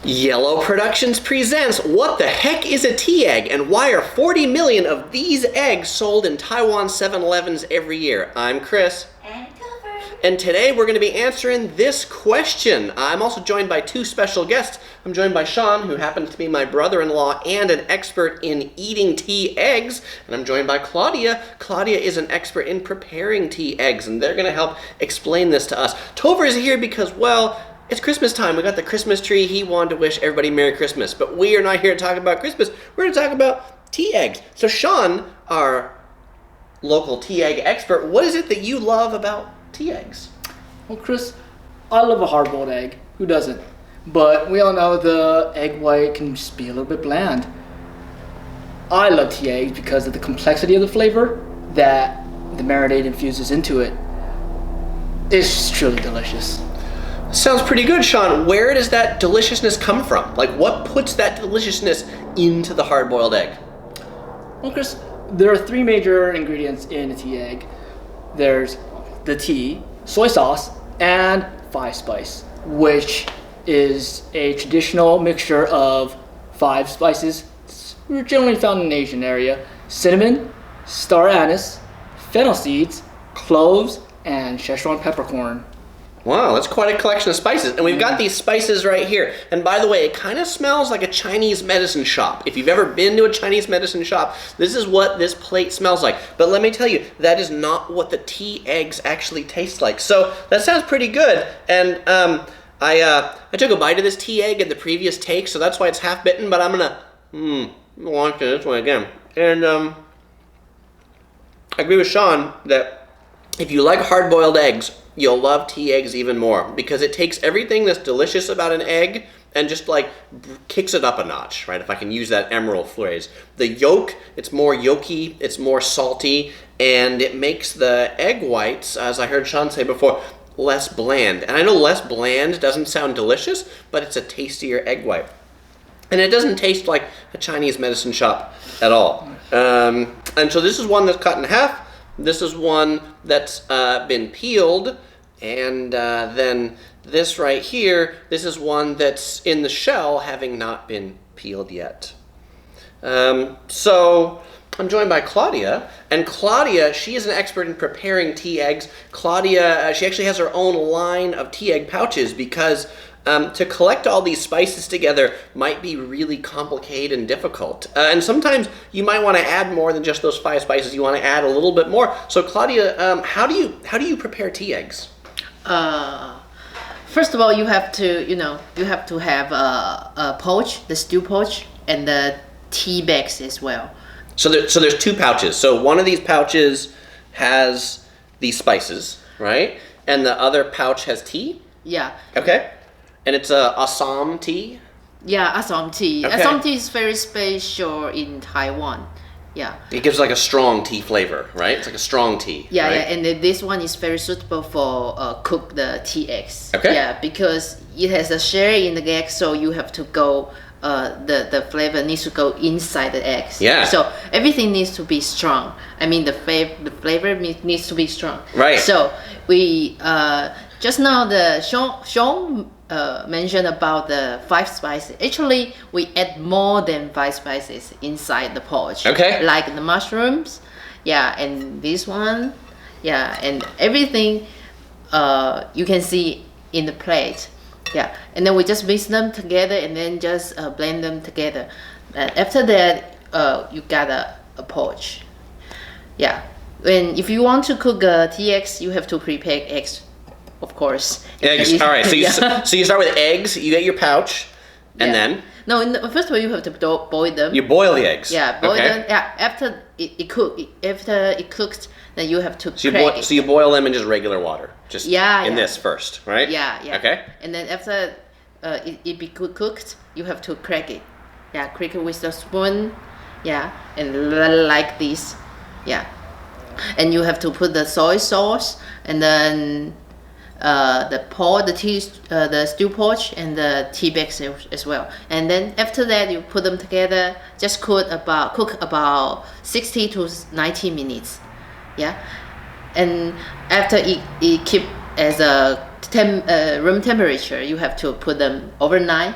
Yellow Productions presents What the Heck is a Tea Egg and why are 40 million of these eggs sold in Taiwan 7-Elevens every year? I'm Chris. And today we're going to be answering this question. I'm also joined by two special guests. I'm joined by Sean, who happens to be my brother-in-law and an expert in eating tea eggs. And I'm joined by Claudia. Claudia is an expert in preparing tea eggs, and they're going to help explain this to us. Topher is here because, well, it's Christmas time. We got the Christmas tree. He wanted to wish everybody Merry Christmas. But we are not here to talk about Christmas. We're going to talk about tea eggs. So Sean, our local tea egg expert, what is it that you love about tea eggs? Well, Chris, I love a hard-boiled egg. Who doesn't? But we all know the egg white can just be a little bit bland. I love tea eggs because of the complexity of the flavor that the marinade infuses into it. It's truly delicious. Sounds pretty good, Sean. Where does that deliciousness come from? Like, what puts that deliciousness into the hard-boiled egg? Well, Chris, there are three major ingredients in a tea egg. There's the tea, soy sauce, and five spice, which is a traditional mixture of 5 spices generally found in the Asian area: cinnamon, star anise, fennel seeds, cloves, and Szechuan peppercorn. Wow, that's quite a collection of spices. And we've got these spices right here. And by the way, it kind of smells like a Chinese medicine shop. If you've ever been to a Chinese medicine shop, this is what this plate smells like. But let me tell you, that is not what the tea eggs actually taste like. So that sounds pretty good. And I took a bite of this tea egg in the previous take, so that's why it's half bitten, but I'm gonna launch it this way again. And I agree with Sean that if you like hard-boiled eggs, you'll love tea eggs even more because it takes everything that's delicious about an egg and just like kicks it up a notch, right? If I can use that emerald phrase. The yolk, it's more yolky, it's more salty, and it makes the egg whites, as I heard Sean say before, less bland. And I know less bland doesn't sound delicious, but it's a tastier egg white. And it doesn't taste like a Chinese medicine shop at all. And so this is one that's cut in half. This is one that's been peeled, and then this right here, this is one that's in the shell, having not been peeled yet. So I'm joined by Claudia, and Claudia, she is an expert in preparing tea eggs. Claudia, she actually has her own line of tea egg pouches because to collect all these spices together might be really complicated and difficult. And sometimes you might want to add more than just those 5 spices. You want to add a little bit more. So Claudia, how do you prepare tea eggs? First of all, you have to have a pouch, the stew pouch, and the tea bags as well. So there's 2 pouches. So one of these pouches has these spices, right? And the other pouch has tea? Yeah. Okay. And it's a Assam tea? Yeah, Assam tea. Okay. Assam tea is very special in Taiwan. Yeah. It gives like a strong tea flavor, right? It's like a strong tea. Yeah, right? yeah, and this one is very suitable for cook the tea eggs. Okay. Yeah, because it has a shell in the egg, so you have to go. The flavor needs to go inside the eggs. Yeah. So everything needs to be strong. I mean, the flavor needs to be strong. Right. So we just now the Sean mentioned about the 5 spices. Actually, we add more than 5 spices inside the pouch. Okay. Like the mushrooms, yeah, and this one, yeah, and everything you can see in the plate. Yeah, and then we just mix them together and then just blend them together. And after that, you got a pouch. Yeah, and if you want to cook tea eggs, you have to prepare eggs, of course. Eggs. All right. So you so you start with eggs. You get your pouch, and then no. First of all, you have to boil them. you boil the eggs. Yeah, boil okay. them. Yeah, after it cooks, then you have to So crack it. so you boil them in just regular water, just in this first, right? Yeah, yeah. Okay. And then after it be cooked, you have to crack it. Yeah, crack it with a spoon. Yeah, and like this. Yeah, and you have to put the soy sauce and then the stew pouch and the tea bags as well. And then after that, you put them together. Just cook about 60 to 90 minutes. Yeah, and after it keep as a room temperature, you have to put them overnight.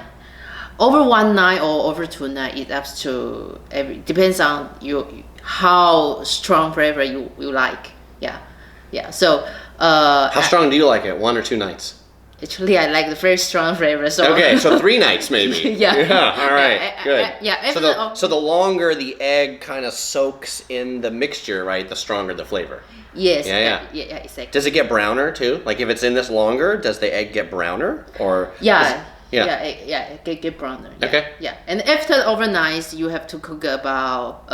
over 1 night or over 2 nights, it's up to depends on how strong flavor you like. Yeah. So how strong do you like it? 1 or 2 nights? Actually, I like the very strong flavor. So okay, so 3 nights maybe. Yeah. All right. Good. Yeah. So the longer the egg kind of soaks in the mixture, right? The stronger the flavor. Yes. Yeah. Exactly. Does it get browner too? Like if it's in this longer, does the egg get browner or? Yeah. Get browner. Yeah. Okay. Yeah, and after overnight, you have to cook about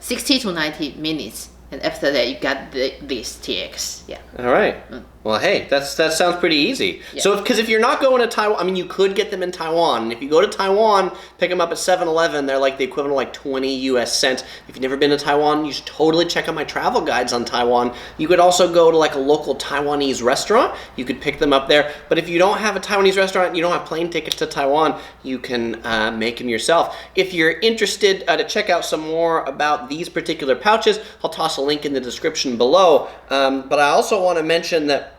60 to 90 minutes, and after that, you got these TX. Yeah. All right. Well, hey, that sounds pretty easy. Yeah. So, because if you're not going to Taiwan, I mean, you could get them in Taiwan. And if you go to Taiwan, pick them up at 7-Eleven, they're like the equivalent of like 20 US cents. If you've never been to Taiwan, you should totally check out my travel guides on Taiwan. You could also go to like a local Taiwanese restaurant. You could pick them up there. But if you don't have a Taiwanese restaurant, you don't have plane tickets to Taiwan, you can make them yourself. If you're interested to check out some more about these particular pouches, I'll toss a link in the description below. But I also want to mention that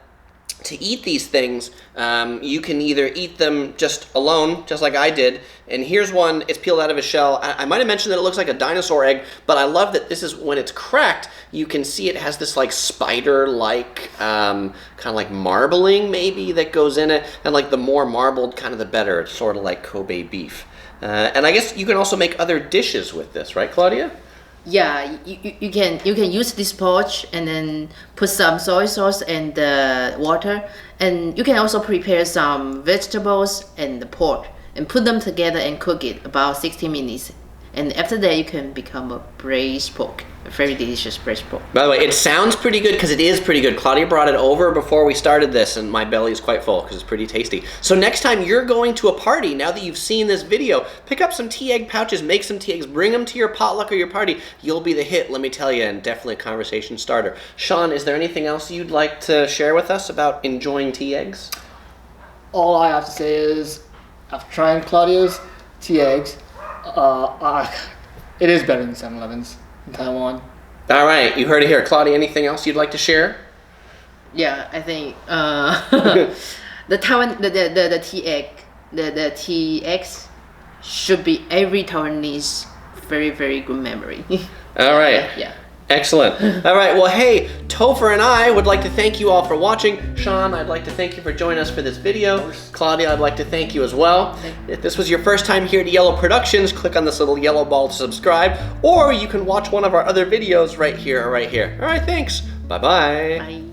to eat these things, you can either eat them just alone, just like I did, and here's one, it's peeled out of a shell. I might have mentioned that it looks like a dinosaur egg, but I love that this is, when it's cracked, you can see it has this like spider-like, kind of like marbling maybe that goes in it, and like the more marbled, kind of the better. It's sort of like Kobe beef. And I guess you can also make other dishes with this, right, Claudia? Yeah, you can use this pouch and then put some soy sauce and water, and you can also prepare some vegetables and the pork and put them together and cook it about 60 minutes. And after that, you can become a braised pork, a very delicious braised pork. By the way, it sounds pretty good because it is pretty good. Claudia brought it over before we started this, and my belly is quite full because it's pretty tasty. So next time you're going to a party, now that you've seen this video, pick up some tea egg pouches, make some tea eggs, bring them to your potluck or your party. You'll be the hit, let me tell you, and definitely a conversation starter. Sean, is there anything else you'd like to share with us about enjoying tea eggs? All I have to say is, after trying Claudia's tea eggs, it is better than 7-Elevens in Taiwan. All right, you heard it here. Claudia, anything else you'd like to share? Yeah, I think the Taiwan, the tea egg, the TX should be every Taiwanese very, very good memory. All right. Yeah. Excellent. All right, well, hey, Topher and I would like to thank you all for watching. Sean, I'd like to thank you for joining us for this video. Claudia, I'd like to thank you as well. If this was your first time here at Yellow Productions, click on this little yellow ball to subscribe, or you can watch one of our other videos right here or right here. All right, thanks. Bye-bye. Bye.